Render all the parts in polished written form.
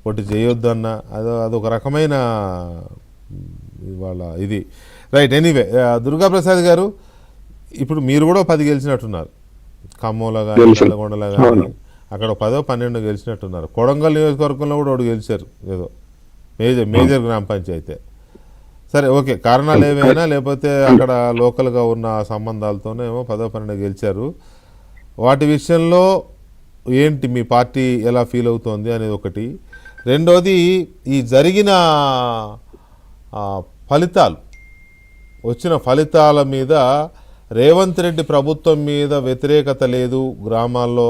పోటీ చేయొద్దన్న అదొక రకమైన ఇవాళ ఇది రైట్. ఎనీవే దుర్గాప్రసాద్ గారు, ఇప్పుడు మీరు కూడా 10 గెలిచినట్టున్నారు, ఖమ్మంలో కానీ నల్గొండలో కానీ అక్కడ 10-12 గెలిచినట్టున్నారు. కొడంగల్ నియోజకవర్గంలో కూడా ఒకటి గెలిచారు, ఏదో మేజర్ గ్రామ పంచాయతీ. సరే ఓకే, కారణాలు ఏమైనా లేకపోతే అక్కడ లోకల్గా ఉన్న సంబంధాలతోనే ఏమో 10-12 గెలిచారు. వాటి విషయంలో ఏంటి మీ పార్టీ ఎలా ఫీల్ అవుతోంది అనేది ఒకటి. రెండోది, ఈ జరిగిన ఫలితాలు, వచ్చిన ఫలితాల మీద రేవంత్ రెడ్డి ప్రభుత్వం మీద వ్యతిరేకత లేదు గ్రామాల్లో,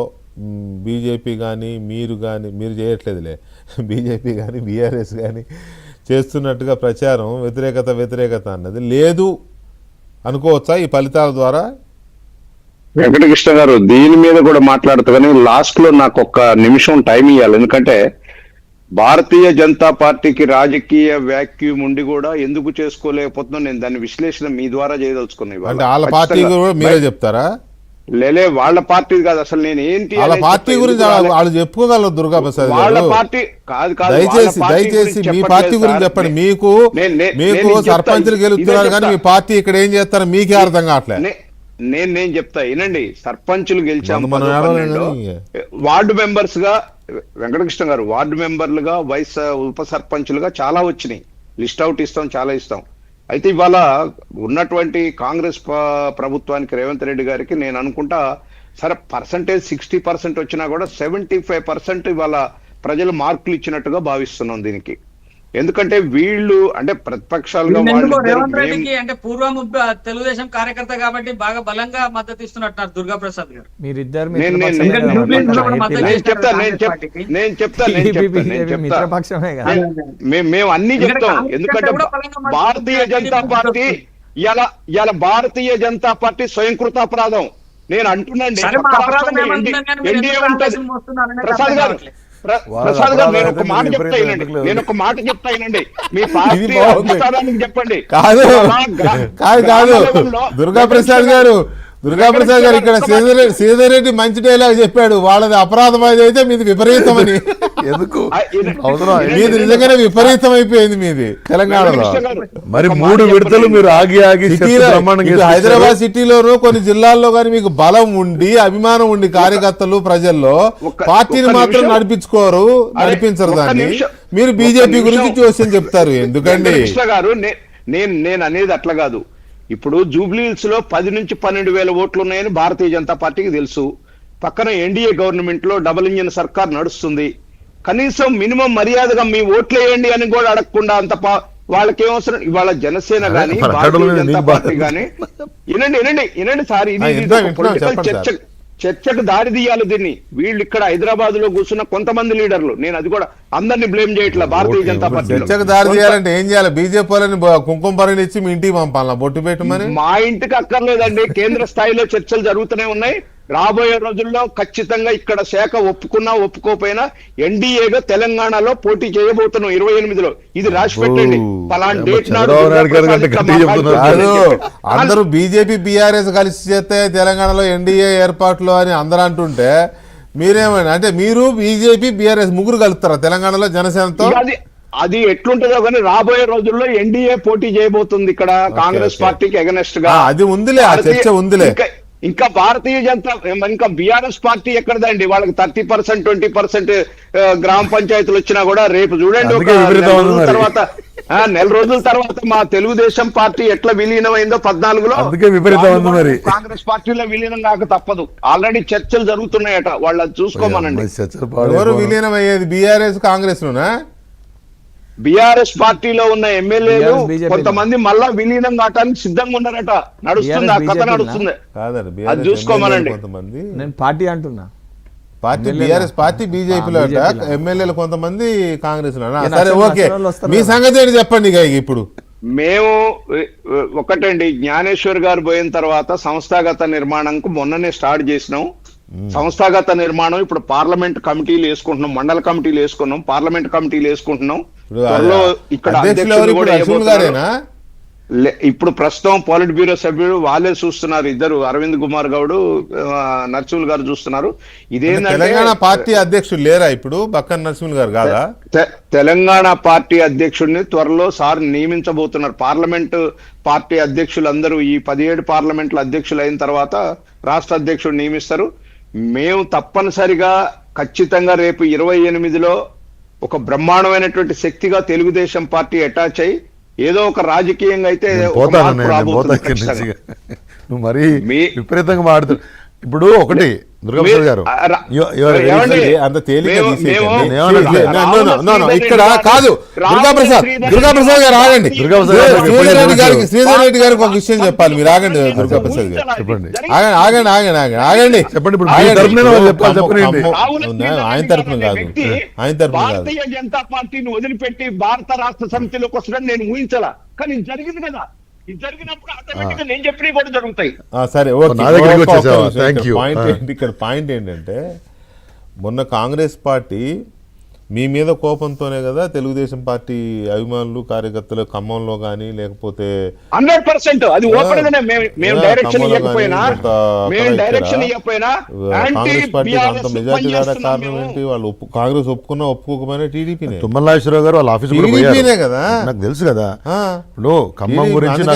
బీజేపీ కానీ మీరు చేయట్లేదులే, బీజేపీ కానీ బీఆర్ఎస్ కానీ చేస్తున్నట్టుగా ప్రచారం, వ్యతిరేకత అన్నది లేదు అనుకోవచ్చా ఈ ఫలితాల ద్వారా? వెంకటకృష్ణ గారు దీని మీద కూడా మాట్లాడతా, కానీ లాస్ట్ లో నాకు ఒక్క నిమిషం టైం ఇవ్వాలి. ఎందుకంటే భారతీయ జనతా పార్టీకి రాజకీయ వ్యాక్యూమ్ ఉండి కూడా ఎందుకు చేసుకోలేకపోతుందో నేను దాని విశ్లేషణ మీ ద్వారా చేయదలుచుకున్నాను. వాళ్ళ పార్టీ మీరే చెప్తారా? లేలే, వాళ్ళ పార్టీ కాదు అసలు. నేను ఏంటి వాళ్ళ పార్టీ గురించి వాళ్ళు చెప్పుకోగలరు దుర్గాప్రసాద్ గారు. వాళ్ళ పార్టీ కాదు, దయచేసి మీ పార్టీ గురించి చెప్పండి. మీకు సర్పంచులు గెలుస్తున్నారు కానీ మీ పార్టీ ఇక్కడ ఏం చేస్తారో మీకే అర్థం కావట్లేదు. నేను చెప్తా వినండి. సర్పంచులు గెలిచాము, వార్డు మెంబర్స్ గా వెంకటకృష్ణ గారు వార్డు మెంబర్లుగా, వైస్ ఉప సర్పంచులుగా చాలా వచ్చినాయి. లిస్ట్ అవుట్ ఇస్తాం, చాలా ఇస్తాం. అయితే ఇవాళ ఉన్నటువంటి కాంగ్రెస్ ప్రభుత్వానికి, రేవంత్ రెడ్డి గారికి నేను అనుకుంటా సరే పర్సంటేజ్ 60% వచ్చినా కూడా 75% ఇవాళ ప్రజలు మార్కులు ఇచ్చినట్టుగా భావిస్తున్నాం దీనికి. ఎందుకంటే వీళ్ళు అంటే ప్రతిపక్షాలుగా రేవంత్ రెడ్డికి అంటే పూర్వం తెలుగుదేశం కార్యకర్త కాబట్టి బాగా బలంగా మద్దతు ఇస్తున్నట్టున్నారు దుర్గాప్రసాద్ గారు. మేము అన్ని చెప్తాం. ఎందుకంటే భారతీయ జనతా పార్టీ ఇలా భారతీయ జనతా పార్టీ స్వయంకృతాపరాధం నేను అంటున్నాండి. ఎన్డీఏ ఉంటుంది. ప్రసాద్ గారు నేను ఒక మాట చెప్తానండి, మీ పార్టీ అధిష్టానానికి చెప్పండి. కాదు దుర్గాప్రసాద్ గారు ఇక్కడ శ్రీధర్ రెడ్డి మంచి డైలాగ్ చెప్పాడు, వాళ్ళది అపరాధం అయితే మీది విపరీతమని. ఎందుకు మీది నిజంగానే విపరీతం అయిపోయింది మీది తెలంగాణలో. మరి 3 విడతలు మీరు ఆగి హైదరాబాద్ సిటీలోనూ కొన్ని జిల్లాల్లో కానీ మీకు బలం ఉండి, అభిమానం ఉండి కార్యకర్తలు ప్రజల్లో, పార్టీని మాత్రం నడిపించరు దాన్ని. మీరు బీజేపీ గురించి జోస్యం చెప్తారు ఎందుకండి? గారు నేను అనేది అట్లా కాదు. ఇప్పుడు జూబ్లీహిల్స్ లో 10 నుంచి 12 వేల ఓట్లు ఉన్నాయని భారతీయ జనతా పార్టీకి తెలుసు. పక్కన ఎన్డీఏ గవర్నమెంట్ లో డబుల్ ఇంజిన్ సర్కార్ నడుస్తుంది. కనీసం మినిమం మర్యాదగా మీ ఓట్లు వేయండి అని కూడా అడగకుండా అంత వాళ్ళకేమవసరం? ఇవాళ జనసేన గాని భారతీయ జనతా పార్టీ గాని వినండి సార్, ఇది చర్చకు దారి తీయాలి దీన్ని. వీళ్ళు ఇక్కడ హైదరాబాద్ లో కూర్చున్న కొంతమంది లీడర్లు, నేను అది కూడా అందరినీ బ్లేమ్ చేయట్లా. భారతీయ జనతా పార్టీ చర్చకు దారి తీయాలంటే ఏం చేయాలి? బీజేపీ వాళ్ళని కుంకుమ పరిని ఇచ్చి మీ ఇంటికి పంపాలా, బొట్టు పెట్టమని? మా ఇంటికి అక్కర్లేదండి, కేంద్ర స్థాయిలో చర్చలు జరుగుతూనే ఉన్నాయి. రాబోయే రోజుల్లో ఖచ్చితంగా ఇక్కడ శాఖ ఒప్పుకున్నా ఒప్పుకోపోయినా ఎన్డీఏగా తెలంగాణలో పోటీ చేయబోతున్నాం 28లో. ఇది రాసి పెట్టండి. పలానా డేట్ అందరూ బీజేపీ బీఆర్ఎస్ కలిసి చేస్తే తెలంగాణలో ఎన్డీఏ ఏర్పాట్లు అని అందరూ అంటుంటే మీరేమైనా అంటే మీరు బీజేపీ బీఆర్ఎస్ ముగ్గురు కలుస్తారా తెలంగాణలో జనసేనతో? అది ఎట్లుంటుందో కానీ రాబోయే రోజుల్లో ఎన్డీఏ పోటీ చేయబోతుంది ఇక్కడ కాంగ్రెస్ పార్టీకి ఎగనెస్ట్ గా. అది ఉందిలే, ఆ చర్చ ఉందిలే. ఇంకా భారతీయ జనతా ఇంకా బీఆర్ఎస్ పార్టీ ఎక్కడదండి? వాళ్ళకి 30%, 20% గ్రామ పంచాయతీలు వచ్చినా కూడా రేపు చూడండి నెల రోజుల తర్వాత మా తెలుగుదేశం పార్టీ ఎట్లా విలీనమైందో 14లో కాంగ్రెస్ పార్టీలో విలీనం కాక తప్పదు. ఆల్రెడీ చర్చలు జరుగుతున్నాయట, వాళ్ళు అది చూసుకోమనండి. ఎవరు విలీనం అయ్యేది? బీఆర్ఎస్ కాంగ్రెస్ లోనా? బీఆర్ఎస్ పార్టీలో ఉన్న ఎమ్మెల్యేలు కొంతమంది మళ్ళా విలీనం కావటానికి సిద్ధంగా ఉన్నారట. నడుస్తుంది, ఆ కథ నడుస్తుంది. అది చూసుకోమనండి. నేను పార్టీ అంటున్నా, పార్టీ బీఆర్ఎస్ పార్టీ బీజేపీలో ఎమ్మెల్యేలు కొంతమంది కాంగ్రెస్ లో. సరే ఓకే, మీ సంగతి ఏంటి చెప్పండి. ఇప్పుడు మేము ఒకటండి, జ్ఞానేశ్వర్ గారు పోయిన తర్వాత సంస్థాగత నిర్మాణంకు మొన్ననే స్టార్ట్ చేసినాం. సంస్థాగత నిర్మాణం ఇప్పుడు పార్లమెంట్ కమిటీలు వేసుకుంటున్నాం, మండల కమిటీలు వేసుకున్నాం, పార్లమెంట్ కమిటీలు వేసుకుంటున్నాం. ఇక్కడ ఇప్పుడు ప్రస్తుతం పాలిట్ బ్యూరో సభ్యుడు వాళ్ళే చూస్తున్నారు, ఇద్దరు అరవింద్ కుమార్ గౌడ్, నరసింహులు గారు చూస్తున్నారు. ఇదేంటంటే తెలంగాణ పార్టీ అధ్యక్షుడు లేరా ఇప్పుడు బక్కన్ నరసింహులు గారు కాదా? తెలంగాణ పార్టీ అధ్యక్షుడిని త్వరలో సార్ నియమించబోతున్నారు. పార్లమెంట్ పార్టీ అధ్యక్షులందరూ ఈ 17 పార్లమెంట్ల అధ్యక్షులు అయిన తర్వాత రాష్ట్ర అధ్యక్షుడు నియమిస్తారు. మేము తప్పనిసరిగా ఖచ్చితంగా రేపు 28లో ఒక బ్రహ్మాండమైనటువంటి శక్తిగా తెలుగుదేశం పార్టీ అటాచ్ అయ్యి ఏదో ఒక రాజకీయంగా అయితే ఒక మార్పు రాబోతుంది ఖచ్చితంగా. నువ్వు మరీ మీ- విపరీతంగా మాడుతు. ఇప్పుడు ఒకటి దుర్గాప్రసాద్ గారు ఏమండి? అంత తేలిక మేము- తీసేయకండి. మేము- ఇక్కడ కాదు దుర్గాప్రసాద్ గారు ఆగండి. దుర్గాప్రసాద్ గారు శ్రీధర్ రెడ్డి గారికి ఒక విషయం చెప్పాలి, మీరు ఆగండి. దుర్గాప్రసాద్ గారు చెప్పండి. ఆగండి చెప్పండి. ఇప్పుడు మీ తరపున వాళ్ళు చెప్పాలి, చెప్పండి. ఆయన తరపున కాదు, ఆయన తరపున కాదు. భారతీయ జనతా పార్టీని వదిలిపెట్టి భారత రాష్ట్ర సమితిలోకి వస్తుందని నేను ఊహించాలా, కానీ ఇది జరిగింది కదా. ఇది జరిగినప్పుడు ఆటోమేటిక్ గా నేను చెప్పినవి కూడా జరుగుతాయి. సరే నా దగ్గరికి వచ్చేసావా? Thank you. ఇక్కడ పాయింట్ ఏంటంటే మొన్న కాంగ్రెస్ పార్టీ మీ మీద కోపంతోనే కదా తెలుగుదేశం పార్టీ అభిమానులు కార్యకర్తలు ఖమ్మంలో కానీ లేకపోతే 100% అది ఓపెన్ గానే మేము డైరెక్షన్ ఖమ్మంలో ఇవ్వకపోయినా కానీ కొంత మేము అక్కడ డైరెక్షన్ ఇవ్వకపోయినా కాంగ్రెస్ పార్టీ అంత మెజార్టీ కారణం ఏంటి? వాళ్ళు కాంగ్రెస్ ఒప్పుకున్నా ఒప్పుకోకపోయినా టీడీపీనే తుమ్మల నాగేశ్వరరావు గారు వాళ్ళ ఆఫీస్ కూడా టీడీపీనే పోయారు. కదా. నాకు తెలుసు కదా. ఆ. ఇప్పుడు ఖమ్మం గురించి